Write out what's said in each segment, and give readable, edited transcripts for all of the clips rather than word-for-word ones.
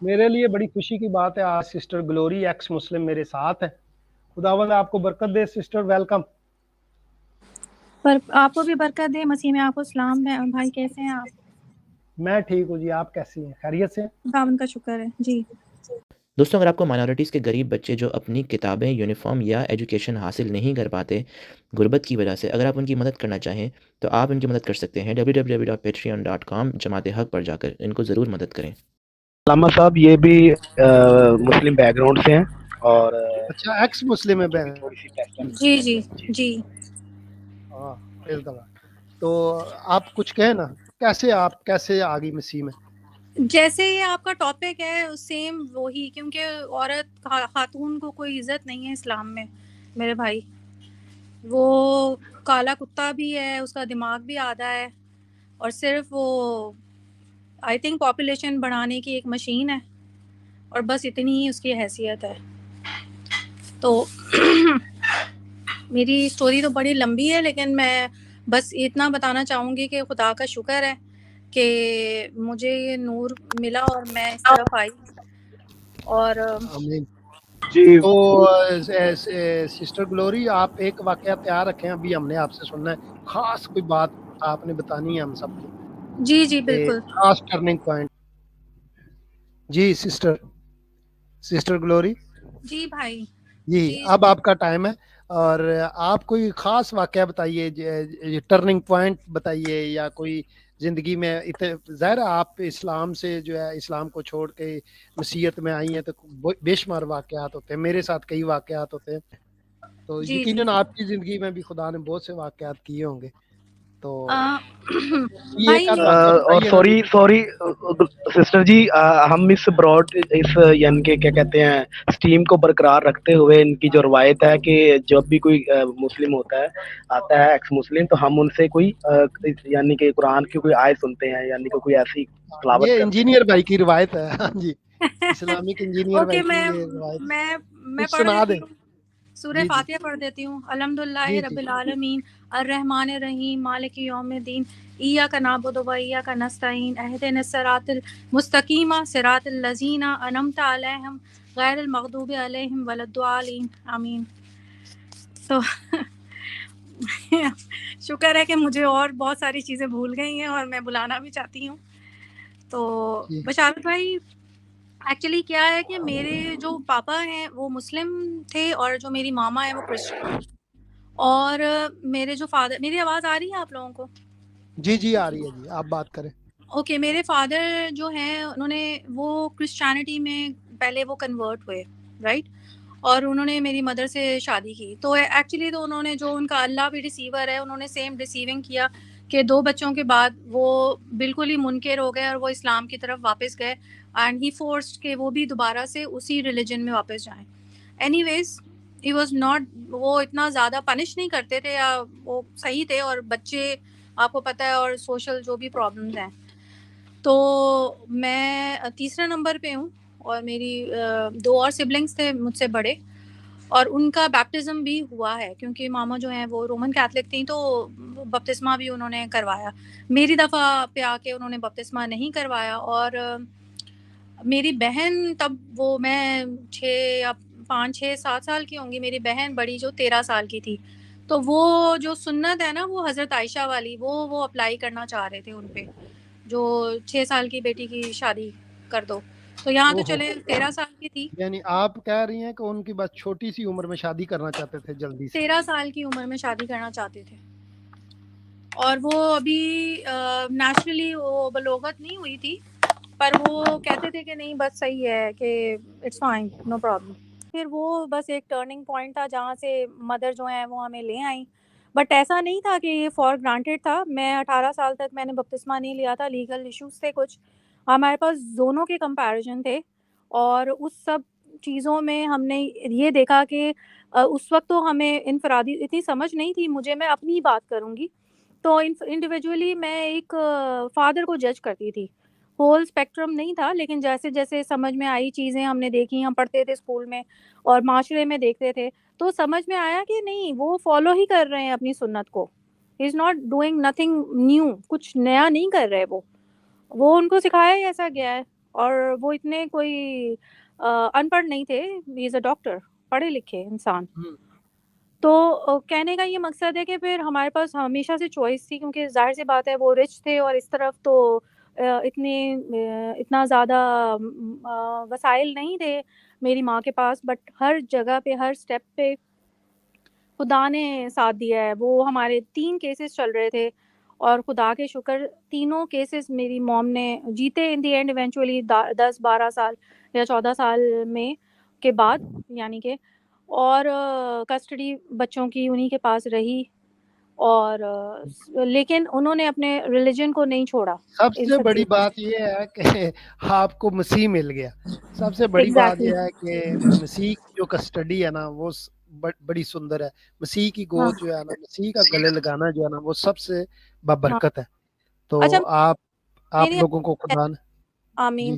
میرے لیے بڑی خوشی کی بات ہے، آج سسٹر گلوری ایکس مسلم میرے ساتھ ہے. خداوند آپ کو برکت دے سسٹر، ویلکم. پر آپ کو بھی برکت دے. مسیح میں آپ کو سلام ہے. بھائی کیسے ہیں آپ؟ میں ٹھیک ہوں جی، آپ کیسی ہیں؟ خیریت سے ہیں؟ خداوند کا شکر ہے جی. دوستوں، اگر آپ کو مائنورٹیز کے غریب بچے جو اپنی کتابیں، یونیفارم یا ایجوکیشن حاصل نہیں کر پاتے غربت کی وجہ سے، اگر آپ ان کی مدد کرنا چاہیں تو آپ ان کی مدد کر سکتے ہیں www.patreon.com جماعت حق پر جا کر ان کو ضرور مدد کریں. علامہ صاحب یہ بھی مسلم بیک گراؤنڈ سے ہیں اور اچھا، ایکس مسلم ہے بہن. تھوڑی سی ٹیسٹ. جی جی جی. ہاں praise the Lord. تو آپ کچھ کہیں نا، کیسے آ گئی مسیح میں؟ جیسے یہ آپ کا ٹاپک ہے سیم وہی، کیونکہ عورت خاتون کو کوئی عزت نہیں ہے اسلام میں میرے بھائی. وہ کالا کتا بھی ہے، اس کا دماغ بھی آدھا ہے، اور صرف وہ آئی تھنک پاپولیشن بڑھانے کی ایک مشین ہے، اور بس اتنی ہی اس کی حیثیت ہے. تو میری سٹوری تو بڑی لمبی ہے، لیکن میں بس اتنا بتانا چاہوں گی کہ خدا کا شکر ہے کہ مجھے یہ نور ملا اور میں اس طرف آئی. اور آمین. جی تو سسٹر گلوری، آپ ایک واقعہ تیار رکھیں، ابھی ہم نے آپ سے سننا ہے. خاص کوئی بات آپ نے بتانی ہے ہم سب کو، جی جی بالکل. خاص ٹرننگ پوائنٹ. جی سسٹر گلوری. جی بھائی. جی اب آپ کا ٹائم ہے، اور آپ کوئی خاص واقعہ بتائیے، ٹرننگ پوائنٹ بتائیے، یا کوئی زندگی میں ظاہر ہے آپ اسلام سے جو ہے اسلام کو چھوڑ کے مسیحیت میں آئی ہیں تو بے شمار واقعات ہوتے ہیں. میرے ساتھ کئی واقعات ہوتے ہیں، تو جی یقیناً آپ کی زندگی میں بھی خدا نے بہت سے واقعات کیے ہوں گے. تو یہ بھائی ایک آدھ میں واقعہ اور بتائیے نا. سوری سسٹر جی، ہم اس براڈ اس یعنی کہ کیا کہتے ہیں اسٹیم کو برقرار رکھتے ہوئے ان کی جو روایت ہے کہ جب بھی کوئی مسلم ہوتا ہے، آتا ہے ایکس مسلم، تو ہم ان سے کوئی یعنی کہ قرآن کی کوئی آیت سنتے ہیں، یعنی کہ کوئی ایسی تلاوت یہ کرتے ہیں. انجینئر بھائی کی روایت ہے. ہاں جی، اسلامک انجینئر اوکے، بھائی کی یہ روایت. میں کچھ پڑھ سنا دیتی دیں. ہوں. سورہ جی جی فاتحہ پڑھ دیتی ہوں. الحمدللہ جی رب جی العالمین الرحمن الرحیم مالک یوم الدین ایاک نعبد و ایاک نستعین اہدنا الصراط المستقیم صراط الذین انعمت علیہم غیر المغضوب علیہم ولا الضالین آمین. تو شکر ہے کہ مجھے اور بہت ساری چیزیں بھول گئی ہیں، اور میں بلانا بھی چاہتی ہوں. تو جی. بشارت بھائی، ایکچولی کیا ہے کہ میرے جو پاپا ہیں وہ مسلم تھے، اور جو میری ماما ہے وہ کرسچن. اور میرے جو فادر، میری آواز آ رہی ہے آپ لوگوں کو؟ جی جی آ رہی ہے جی، آپ بات کریں. اوکے. میرے فادر جو ہیں انہوں نے وہ کرسچینٹی میں پہلے وہ کنورٹ ہوئے، رائٹ، اور انہوں نے میری مدر سے شادی کی. تو ایکچولی تو انہوں نے جو ان کا اللہ بھی ریسیور ہے، انہوں نے سیم ریسیونگ کیا کہ 2 بچوں کے بعد وہ بالکل ہی منکر ہو گئے اور وہ اسلام کی طرف واپس گئے، اینڈ ہی فورسڈ کہ وہ بھی دوبارہ سے اسی ریلیجن میں واپس جائیں. Anyways he was not, وہ اتنا زیادہ پنش نہیں کرتے تھے، یا وہ صحیح تھے، اور بچے آپ کو پتہ ہے، اور سوشل جو بھی پرابلمز ہیں. تو میں تیسرے نمبر پہ ہوں، اور میری 2 اور سبلنگس تھے مجھ سے بڑے، اور ان کا بیپٹزم بھی ہوا ہے، کیونکہ ماما جو ہیں وہ رومن کیتھلک تھیں، تو بپتسمہ بھی انہوں نے کروایا. میری دفعہ پہ آ کے انہوں نے بپتسمہ نہیں کروایا. اور میری بہن تب، وہ میں 5-6-7 سال کی ہوں گی، میری بہن بڑی جو 13 سال کی تھی، تو وہ جو سنت ہے نا وہ حضرت عائشہ والی، وہ اپلائی کرنا چاہ رہے تھے ان پہ، جو 6 سال کی بیٹی کی شادی کر دو. تو یہاں تو چلے 13 سال کی تھی. یعنی آپ کہہ رہی ہیں کہ ان کی بس چھوٹی سی عمر میں شادی کرنا چاہتے تھے جلدی سے. 13 سال کی عمر میں شادی کرنا چاہتے تھے، اور وہ ابھی نیچرلی وہ بلوغت نہیں ہوئی تھی، پر وہ کہتے تھے کہ نہیں بس صحیح ہے، کہ اٹس فائن، نو پرابلم. پھر وہ بس ایک ٹرننگ پوائنٹ تھا جہاں سے مدر جو ہیں وہ ہمیں لے آئیں. بٹ ایسا نہیں تھا کہ یہ فار گرانٹیڈ تھا. میں 18 سال تک میں نے بپتسمہ نہیں لیا تھا، لیگل ایشوز تھے کچھ ہمارے پاس، دونوں کے کمپیریزن تھے. اور اس سب چیزوں میں ہم نے یہ دیکھا کہ اس وقت تو ہمیں انفرادی اتنی سمجھ نہیں تھی. مجھے، میں اپنی بات کروں گی تو انڈیویجولی میں ایک فادر کو جج کرتی تھی. ہول اسپیکٹرم نہیں تھا، لیکن جیسے جیسے سمجھ میں آئی چیزیں ہم نے دیکھی، ہم پڑھتے تھے اسکول میں اور معاشرے میں دیکھتے تھے، تو سمجھ میں آیا کہ نہیں، وہ فالو ہی کر رہے ہیں اپنی سنت کو. He is not doing nothing new, کچھ نیا نہیں کر رہے. وہ ان کو سکھایا ہی ایسا گیا ہے. اور وہ اتنے کوئی ان پڑھ نہیں تھے, ہی از اے ڈاکٹر, پڑھے لکھے انسان. تو کہنے کا یہ مقصد ہے کہ پھر ہمارے پاس ہمیشہ سے چوائس تھی, کیونکہ ظاہر سی بات ہے وہ رچ تھے اور اس طرف تو اتنا زیادہ وسائل نہیں تھے میری ماں کے پاس, بٹ ہر جگہ پہ ہر سٹیپ پہ خدا نے ساتھ دیا ہے. وہ ہمارے 3 کیسز چل رہے تھے اور خدا کے شکر تینوں کیسز میری موم نے جیتے ان دی اینڈ ایونچولی 10-12 سال یا 14 سال میں کے بعد, یعنی کہ, اور کسٹڈی بچوں کی انہی کے پاس رہی. اور لیکن انہوں نے اپنے ریلیجن کو نہیں چھوڑا. سب سے بڑی بات یہ ہے کہ آپ کو مسیح مل گیا. سب سے بڑی بات یہ ہے کہ مسیح کی جو کسٹڈی ہے نا وہ بڑی سندر ہے. مسیح کی گود جو ہے نا, مسیح کا گلے لگانا جو ہے نا, وہ سب سے بابرکت ہے. تو آپ لوگوں کو خدا نے آمین.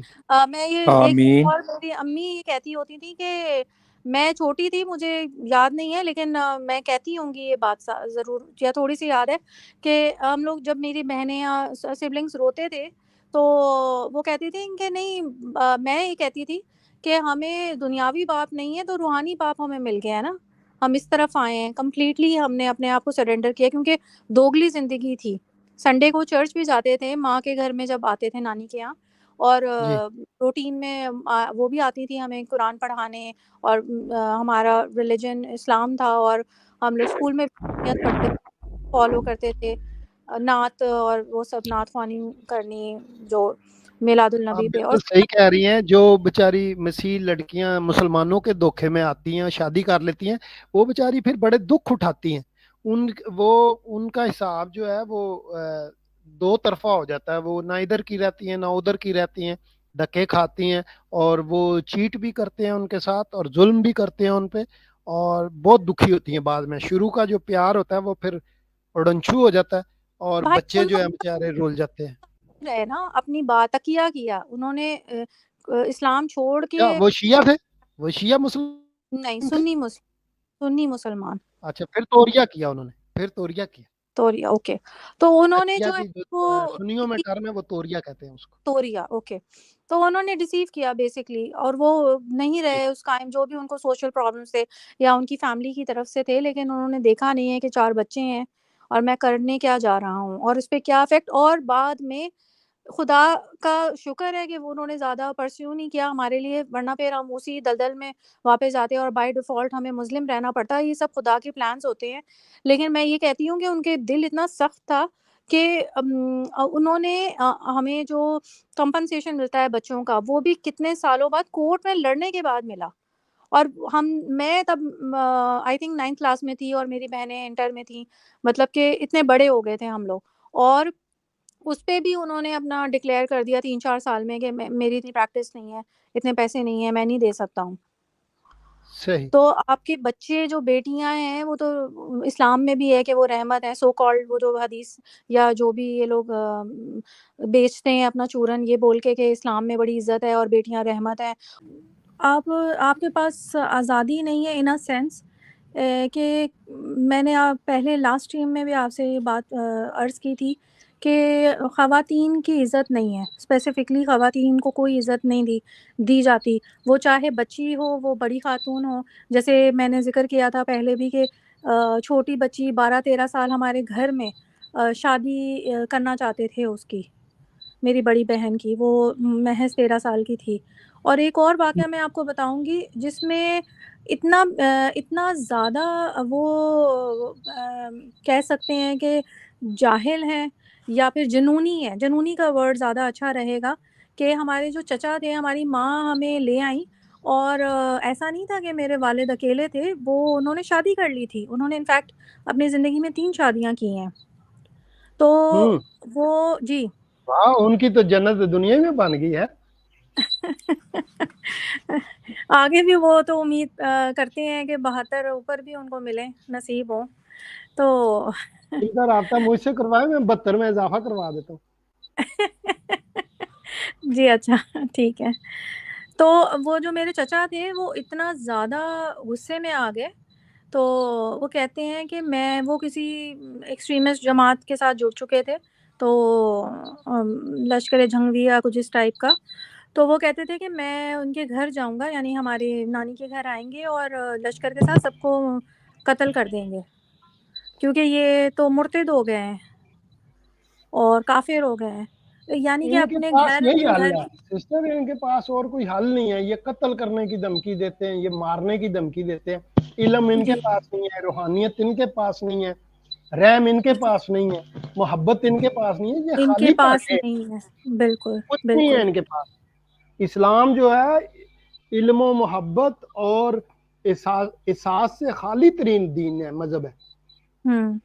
میں یہ ایک اور میری امی یہ کہتی ہوتی تھی کہ میں چھوٹی تھی, مجھے یاد نہیں ہے, لیکن میں کہتی ہوں گی یہ بات ضرور, یا تھوڑی سی یاد ہے کہ ہم لوگ جب میری بہنیں یا سبلنگس روتے تھے تو وہ کہتی تھی کہ نہیں, میں یہ کہتی تھی کہ ہمیں دنیاوی باپ نہیں ہے تو روحانی باپ ہمیں مل گیا ہے نا, ہم اس طرف آئے ہیں. کمپلیٹلی ہم نے اپنے آپ کو سرنڈر کیا, کیونکہ دوگلی زندگی تھی. سنڈے کو چرچ بھی جاتے تھے ماں کے گھر میں جب آتے تھے نانی کے یہاں, اور روٹین میں وہ بھی آتی تھی ہمیں قرآن پڑھانے, اور ہمارا ریلیجن اسلام تھا, اور ہم لوگ اسکول میں پڑھتے فالو کرتے تھے نعت, اور وہ سب نعت خوانی کرنی جو میلاد النبی پہ. اور صحیح کہہ رہی ہیں, جو بیچاری مسیح لڑکیاں مسلمانوں کے دھوکے میں آتی ہیں, شادی کر لیتی ہیں, وہ بیچاری پھر بڑے دکھ اٹھاتی ہیں. ان کا حساب جو ہے وہ 2 طرفہ ہو جاتا ہے. وہ نہ ادھر کی رہتی ہیں نہ ادھر کی رہتی ہیں, دھکے کھاتی ہیں, اور وہ چیٹ بھی کرتے ہیں ان کے ساتھ, اور ظلم بھی کرتے ہیں ان پہ, اور بہت دکھی ہوتی ہیں بعد میں. شروع کا جو پیار ہوتا ہے وہ پھر اڑنچھو ہو جاتا ہے, اور بچے جو ہیں بیچارے رول جاتے ہیں. رہے نا اپنی بات تکیہ کیا انہوں نے, اسلام چھوڑ کے. وہ شیعہ تھے, وہ شیعہ مسلم نہیں, سنی مسلمان. اچھا, پھر توریہ کیا انہوں نے, پھر توریہ کیا. توریہ, اوکے. تو انہوں نے جو سنیوں میں ٹرم ہے وہ توریہ کہتے ہیں اس کو. توریہ, اوکے. تو انہوں نے ڈیسیو کیا بیسکلی, اور وہ نہیں رہے اس ٹائم, جو بھی ان کو سوشل پرابلمس تھے یا ان کی فیملی کی طرف سے تھے, لیکن انہوں نے دیکھا نہیں ہے کہ 4 بچے ہیں اور میں کرنے کیا جا رہا ہوں, اور اس پہ کیا افیکٹ. اور بعد میں خدا کا شکر ہے کہ وہ انہوں نے زیادہ پرسیو نہیں کیا ہمارے لیے, ورنہ پھر ہم اسی دلدل میں واپس جاتے اور بائی ڈیفالٹ ہمیں مسلم رہنا پڑتا. یہ سب خدا کے پلانس ہوتے ہیں. لیکن میں یہ کہتی ہوں کہ ان کے دل اتنا سخت تھا کہ انہوں نے ہمیں جو کمپنسیشن ملتا ہے بچوں کا, وہ بھی کتنے سالوں بعد کورٹ میں لڑنے کے بعد ملا. اور میں تب آئی تھنک 9th کلاس میں تھی اور میری بہنیں انٹر میں تھیں, مطلب کہ اتنے بڑے ہو گئے تھے ہم لوگ. اور اس پہ بھی انہوں نے اپنا ڈکلیئر کر دیا 3-4 سال میں کہ میری اتنی پریکٹس نہیں ہے, اتنے پیسے نہیں ہیں, میں نہیں دے سکتا ہوں. صحیح. تو آپ کے بچے جو بیٹیاں ہیں وہ تو اسلام میں بھی ہے کہ وہ رحمت ہے, سو کالڈ, وہ جو حدیث یا جو بھی یہ لوگ بیچتے ہیں اپنا چورن یہ بول کے کہ اسلام میں بڑی عزت ہے اور بیٹیاں رحمت ہیں. آپ کے پاس آزادی نہیں ہے ان اے سینس کہ میں نے پہلے لاسٹ ٹائم میں بھی آپ سے یہ بات عرض کی تھی کہ خواتین کی عزت نہیں ہے. اسپیسیفکلی خواتین کو کوئی عزت نہیں دی جاتی, وہ چاہے بچی ہو, وہ بڑی خاتون ہو. جیسے میں نے ذکر کیا تھا پہلے بھی کہ چھوٹی بچی 12-13 سال ہمارے گھر میں شادی کرنا چاہتے تھے اس کی, میری بڑی بہن کی, وہ محض 13 سال کی تھی. اور ایک اور واقعہ میں آپ کو بتاؤں گی جس میں اتنا زیادہ وہ کہہ سکتے ہیں کہ جاہل ہیں یا پھر جنونی ہے, جنونی کا ورڈ زیادہ اچھا رہے گا, کہ ہمارے جو چچا تھے, ہماری ماں ہمیں لے آئیں, اور ایسا نہیں تھا کہ میرے والد اکیلے تھے, وہ انہوں نے شادی کر لی تھی. انہوں نے انفیکٹ اپنی زندگی میں 3 شادیاں کی ہیں. تو وہ جی ان کی تو جنت دنیا میں بن گئی ہے. آگے بھی وہ تو امید کرتے ہیں کہ 72 اوپر بھی ان کو ملے, نصیب ہو. تو رابطہ مجھ سے کروائے, میں 72 میں اضافہ کروا دیتا ہوں. جی اچھا ٹھیک ہے. تو وہ جو میرے چچا تھے وہ اتنا زیادہ غصے میں آ گئے, تو وہ کہتے ہیں کہ وہ کسی ایکسٹریمسٹ جماعت کے ساتھ جڑ چکے تھے, تو لشکر جھنگوی یا کچھ اس ٹائپ کا. تو وہ کہتے تھے کہ میں ان کے گھر جاؤں گا، یعنی ہمارے نانی کے گھر آئیں گے اور لشکر کے ساتھ سب کو قتل کر دیں گے، کیونکہ یہ تو مرتد ہو گئے ہیں اور کافر ہو گئے ہیں، یعنی کہ ان کے اپنے پاس گھر یہی حل گھر ہے سسٹر، ان کے پاس اور کوئی حل نہیں ہے. یہ قتل کرنے کی دھمکی دیتے ہیں، یہ مارنے کی دھمکی دیتے ہیں. علم ان کے جی پاس نہیں ہے، روحانیت ان کے پاس نہیں ہے، رحم ان کے پاس نہیں ہے، محبت ان کے پاس نہیں ہے. یہ ان کے خالی پاس پاٹے، نہیں ہے، بالکل کچھ نہیں ہے بالکل. ان کے پاس. اسلام جو ہے علم و محبت اور احساس سے خالی ترین دین ہے، مذہب ہے. ہوں.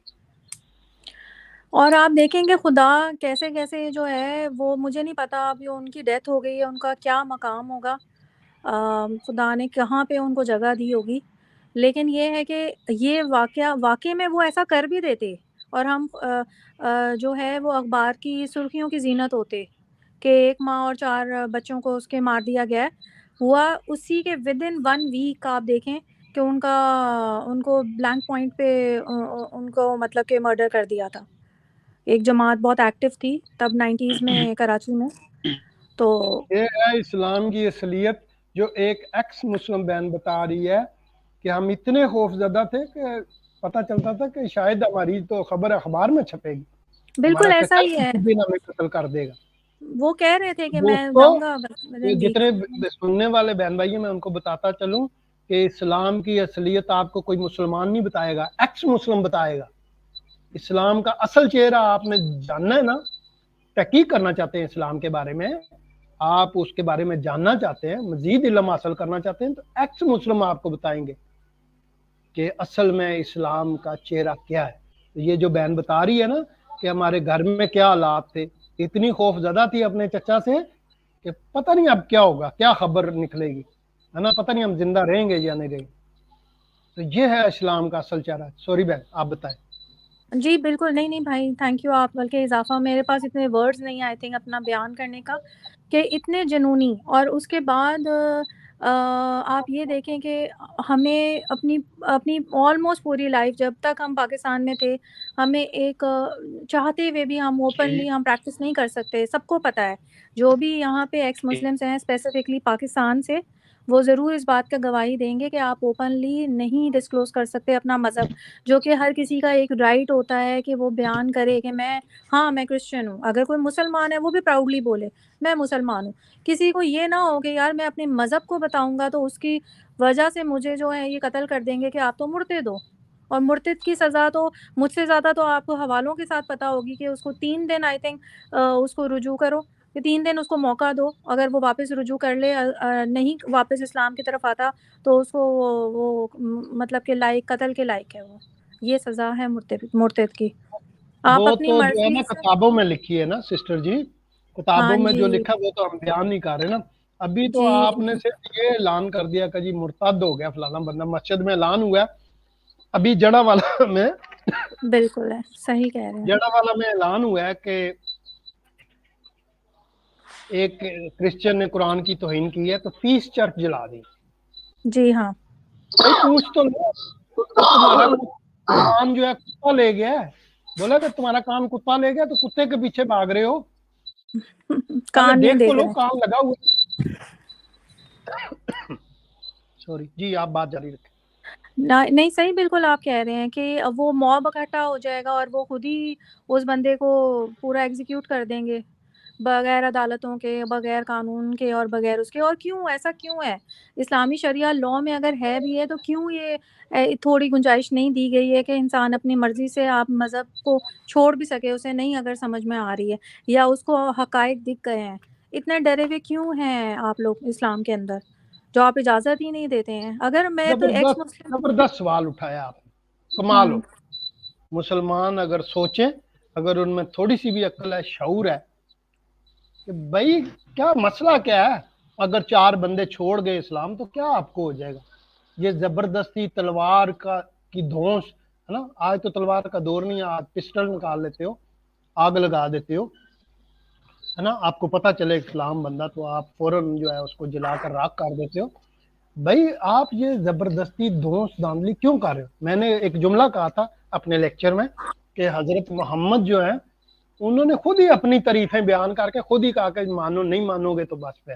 اور آپ دیکھیں گے خدا کیسے کیسے جو ہے، وہ مجھے نہیں پتا ابھی ان کی ڈیتھ ہو گئی ہے، ان کا کیا مقام ہوگا، خدا نے کہاں پہ ان کو جگہ دی ہوگی، لیکن یہ ہے کہ یہ واقعے میں وہ ایسا کر بھی دیتے اور ہم جو ہے وہ اخبار کی سرخیوں کی زینت ہوتے کہ ایک ماں اور 4 بچوں کو اس کے مار دیا گیا ہے. ہوا اسی کے ودن 1 ویک آپ دیکھیں کہ ان کو بلینک پوائنٹ پہ ان کو مطلب کہ مرڈر کر دیا تھا. ایک جماعت بہت ایکٹیو تھی تب 90s میں کراچی میں. تو یہ ہے اسلام کی اصلیت، جو ایک ایکس مسلم بہن بتا رہی ہے کہ ہم اتنے خوف زدہ تھے کہ پتہ چلتا تھا کہ شاید ہماری تو خبر اخبار میں چھپے گی، بالکل ہمارا ایسا چچا ہی ہے، کسی دن ہمیں قتل کر دے گا. وہ کہہ رہے تھے کہ میں دوستوں، جاؤں گا یہ within week. جتنے سننے والے بہن بھائی ہیں، میں ان کو بتاتا چلوں کہ اسلام کی اصلیت آپ کو کوئی مسلمان نہیں بتائے گا، ایکس مسلم بتائے گا. اسلام کا اصل چہرہ آپ نے جاننا ہے نا، تحقیق کرنا چاہتے ہیں اسلام کے بارے میں، آپ اس کے بارے میں جاننا چاہتے ہیں، مزید علم حاصل کرنا چاہتے ہیں، تو ایکس مسلم آپ کو بتائیں گے کہ اصل میں اسلام کا چہرہ کیا ہے. یہ جو بہن بتا رہی ہے نا کہ ہمارے گھر میں کیا حالات تھے، اتنی خوف زدہ تھی اپنے چچا سے کہ پتہ نہیں اب کیا ہوگا، کیا خبر نکلے گی، ہے نا، پتہ نہیں ہم زندہ رہیں گے یا نہیں رہیں گے. تو یہ ہے اسلام کا اصل چہرہ. سوری بہن، آپ بتائیں. جی بالکل، نہیں بھائی تھینک یو. آپ بلکہ اضافہ، میرے پاس اتنے ورڈز نہیں آئی تھنک اپنا بیان کرنے کا کہ اتنے جنونی. اور اس کے بعد آپ یہ دیکھیں کہ ہمیں اپنی آلموسٹ پوری لائف جب تک ہم پاکستان میں تھے، ہمیں ایک چاہتے ہوئے بھی ہم اوپنلی ہم پریکٹس نہیں کر سکتے. سب کو پتہ ہے، جو بھی یہاں پہ ایکس مسلمس ہیں اسپیسیفکلی پاکستان سے، وہ ضرور اس بات کا گواہی دیں گے کہ آپ اوپنلی نہیں ڈسکلوز کر سکتے اپنا مذہب، جو کہ ہر کسی کا ایک رائٹ ہوتا ہے کہ وہ بیان کرے کہ میں کرسچن ہوں. اگر کوئی مسلمان ہے وہ بھی پراؤڈلی بولے میں مسلمان ہوں. کسی کو یہ نہ ہو کہ یار میں اپنے مذہب کو بتاؤں گا تو اس کی وجہ سے مجھے جو ہے یہ قتل کر دیں گے کہ آپ تو مرتد ہو. اور مرتد کی سزا تو مجھ سے زیادہ تو آپ کو حوالوں کے ساتھ پتہ ہوگی کہ اس کو 3 دن آئی تھنک اس کو رجوع کرو، کہ 3 دن اس کو موقع دو. اگر وہ واپس رجوع کر لے، نہیں واپس اسلام کی طرف آتا، تو اس کو وہ مطلب کہ لائق قتل کے لائق ہے. وہ یہ سزا ہے مرتد کی. آپ وہ اپنی تو جو ہے مرضی نا سے. کتابوں میں لکھی ہے نا سسٹر جی، ہاں کتابوں میں جی جو لکھا وہ تو ہم بیان نہیں کر رہے نا. ابھی تو جی آپ نے صرف یہ اعلان کر دیا کہ جی مرتد ہو گیا فلانا بندہ، مسجد میں اعلان ہوا ہے. ابھی جڑا والا بالکل ہے، صحیح کہہ رہے ہیں. میں اعلان ہوا ہے کہ ایک کرسچن نے قرآن کی توہین کی ہے تو 30 چرچ جلا دی. جی ہاں. بھائی پوچھ تو لو، تمہارا کام جو ہے کتا لے گیا ہے، بولا کہ تمہارا کام کتا لے گیا تو کتے کے پیچھے بھاگ رہے ہو، پہلے کان نہیں دیکھ تو دیکھ لو رہے. کام لگا ہوا. سوری جی، آپ بات جاری رکھیں. نہیں صحیح، بالکل آپ کہہ رہے ہیں کہ وہ موب اکٹھا ہو جائے گا اور وہ خود ہی اس بندے کو پورا ایگزیکیوٹ کر دیں گے بغیر عدالتوں کے، بغیر قانون کے اور بغیر اس کے. اور کیوں ایسا کیوں ہے؟ اسلامی شریعہ لاء میں اگر ہے بھی ہے تو کیوں یہ تھوڑی گنجائش نہیں دی گئی ہے کہ انسان اپنی مرضی سے آپ مذہب کو چھوڑ بھی سکے، اسے نہیں اگر سمجھ میں آ رہی ہے یا اس کو حقائق دکھ گئے ہیں. اتنے ڈرے ہوئے کیوں ہیں آپ لوگ اسلام کے اندر، جو آپ اجازت ہی نہیں دیتے ہیں؟ اگر میں تو ایکس مسلم. زبردست سوال اٹھایا آپ نے، کمال ہو. مسلمان اگر سوچیں، اگر ان میں تھوڑی سی بھی عقل ہے، شعور ہے کہ بھائی کیا مسئلہ کیا ہے، اگر 4 بندے چھوڑ گئے اسلام تو کیا آپ کو ہو جائے گا. یہ زبردستی تلوار کی دھونس ہے نا. آج تو تلوار کا دور نہیں ہے، آج پسٹل نکال لیتے ہو، آگ لگا دیتے ہو، ہے نا. آپ کو پتہ چلے اسلام بندہ تو آپ فوراً جو ہے اس کو جلا کر راکھ کر دیتے ہو. بھائی آپ یہ زبردستی دھونس دھاندلی کیوں کر رہے ہو؟ میں نے ایک جملہ کہا تھا اپنے لیکچر میں کہ حضرت محمد جو ہیں انہوں نے خود ہی اپنی تعریفیں بیان کر کے خود ہی کہا کہ مانو نہیں مانو گے تو بس پھر